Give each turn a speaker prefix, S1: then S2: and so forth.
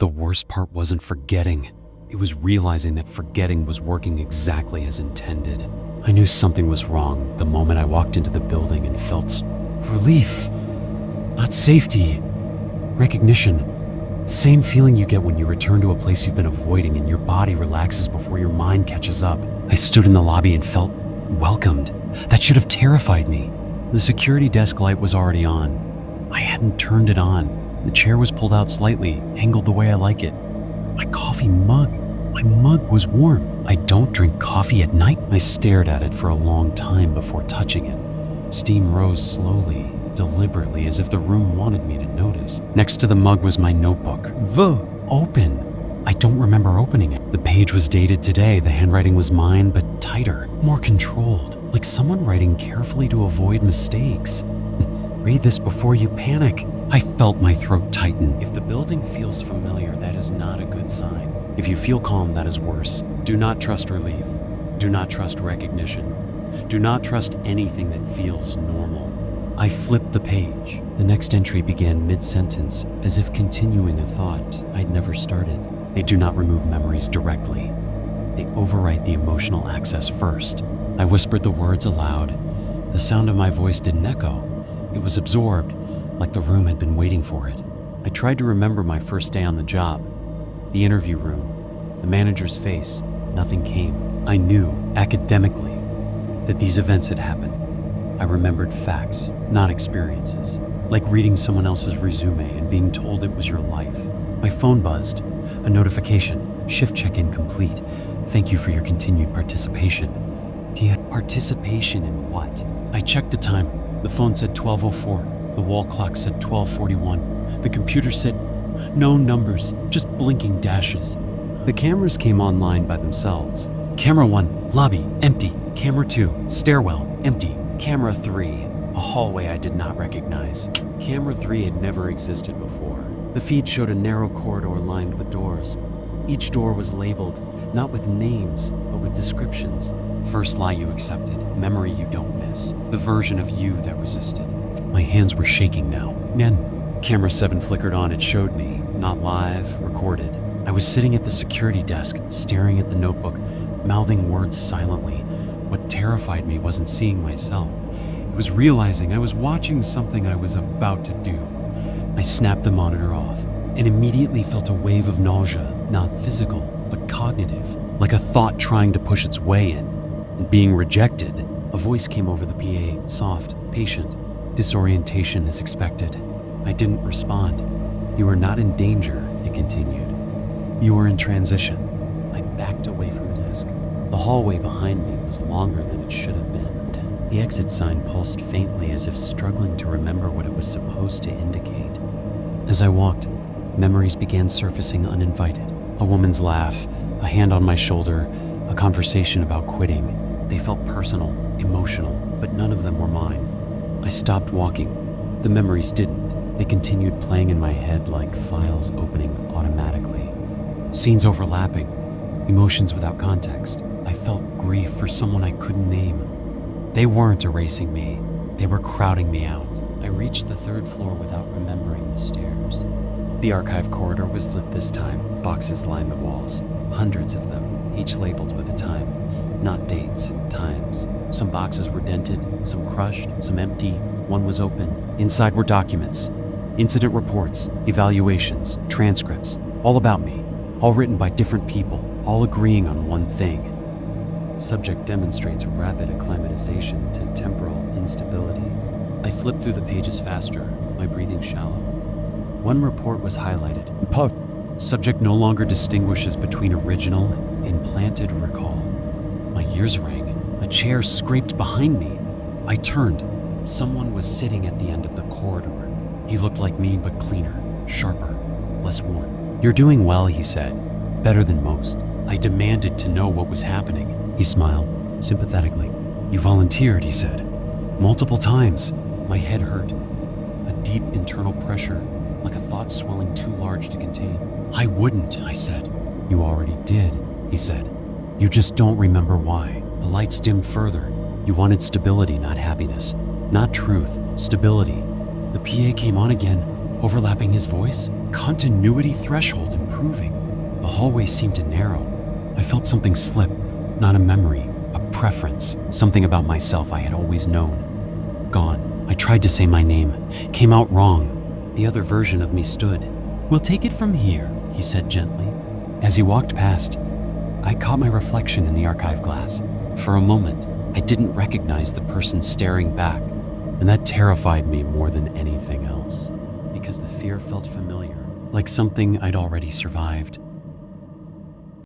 S1: The worst part wasn't forgetting. It was realizing that forgetting was working exactly as intended. I knew something was wrong the moment I walked into the building and felt relief, not safety, recognition. The same feeling you get when you return to a place you've been avoiding and your body relaxes before your mind catches up. I stood in the lobby and felt welcomed. That should have terrified me. The security desk light was already on. I hadn't turned it on. The chair was pulled out slightly, angled the way I like it. My coffee mug. My mug was warm. I don't drink coffee at night. I stared at it for a long time before touching it. Steam rose slowly, deliberately, as if the room wanted me to notice. Next to the mug was my notebook. Open. I don't remember opening it. The page was dated today. The handwriting was mine, but tighter, more controlled, like someone writing carefully to avoid mistakes. Read this before you panic. I felt my throat tighten. If the building feels familiar, that is not a good sign. If you feel calm, that is worse. Do not trust relief. Do not trust recognition. Do not trust anything that feels normal. I flipped the page. The next entry began mid-sentence, as if continuing a thought I'd never started. They do not remove memories directly. They overwrite the emotional access first. I whispered the words aloud. The sound of my voice didn't echo. It was absorbed, like the room had been waiting for it. I tried to remember my first day on the job, the interview room, the manager's face. Nothing came. I knew, academically, that these events had happened. I remembered facts, not experiences, like reading someone else's resume and being told it was your life. My phone buzzed. A notification. Shift check-in complete. Thank you for your continued participation. Participation in what? I checked the time. The phone said 12:04. The wall clock said 12:41. The computer said no numbers, just blinking dashes. The cameras came online by themselves. Camera 1, lobby, empty. Camera 2, stairwell, empty. Camera 3, a hallway I did not recognize. Camera 3 had never existed before. The feed showed a narrow corridor lined with doors. Each door was labeled, not with names, but with descriptions. First lie you accepted, memory you don't miss, the version of you that resisted. My hands were shaking now. Camera 7 flickered on. It showed me, not live, recorded. I was sitting at the security desk, staring at the notebook, mouthing words silently. What terrified me wasn't seeing myself. It was realizing I was watching something I was about to do. I snapped the monitor off and immediately felt a wave of nausea, not physical, but cognitive, like a thought trying to push its way in and being rejected. A voice came over the PA, soft, patient. Disorientation is expected. I didn't respond. You are not in danger, it continued. You are in transition. I backed away from the desk. The hallway behind me was longer than it should have been. The exit sign pulsed faintly as if struggling to remember what it was supposed to indicate. As I walked, memories began surfacing uninvited. A woman's laugh, a hand on my shoulder, a conversation about quitting. They felt personal, emotional, but none of them were mine. I stopped walking. The memories didn't. They continued playing in my head like files opening automatically. Scenes overlapping, emotions without context. I felt grief for someone I couldn't name. They weren't erasing me. They were crowding me out. I reached the 3rd floor without remembering the stairs. The archive corridor was lit this time. Boxes lined the walls, hundreds of them, each labeled with a time. Not dates, times. Some boxes were dented, some crushed, some empty. One was open. Inside were documents, incident reports, evaluations, transcripts, all about me, all written by different people, all agreeing on one thing. Subject demonstrates rapid acclimatization to temporal instability. I flipped through the pages faster, my breathing shallow. One report was highlighted. Subject no longer distinguishes between original and implanted recall. My ears rang. A chair scraped behind me. I turned. Someone was sitting at the end of the corridor. He looked like me, but cleaner, sharper, less worn. You're doing well, he said. Better than most. I demanded to know what was happening. He smiled, sympathetically. You volunteered, he said. Multiple times. My head hurt. A deep internal pressure, like a thought swelling too large to contain. I wouldn't, I said. You already did, he said. You just don't remember why. The lights dimmed further. You wanted stability, not happiness. Not truth, stability. The PA came on again, overlapping his voice, continuity threshold improving. The hallway seemed to narrow. I felt something slip, not a memory, a preference, something about myself I had always known. Gone. I tried to say my name, came out wrong. The other version of me stood. "We'll take it from here," he said gently. As he walked past, I caught my reflection in the archive glass. For a moment, I didn't recognize the person staring back, and that terrified me more than anything else, because the fear felt familiar, like something I'd already survived.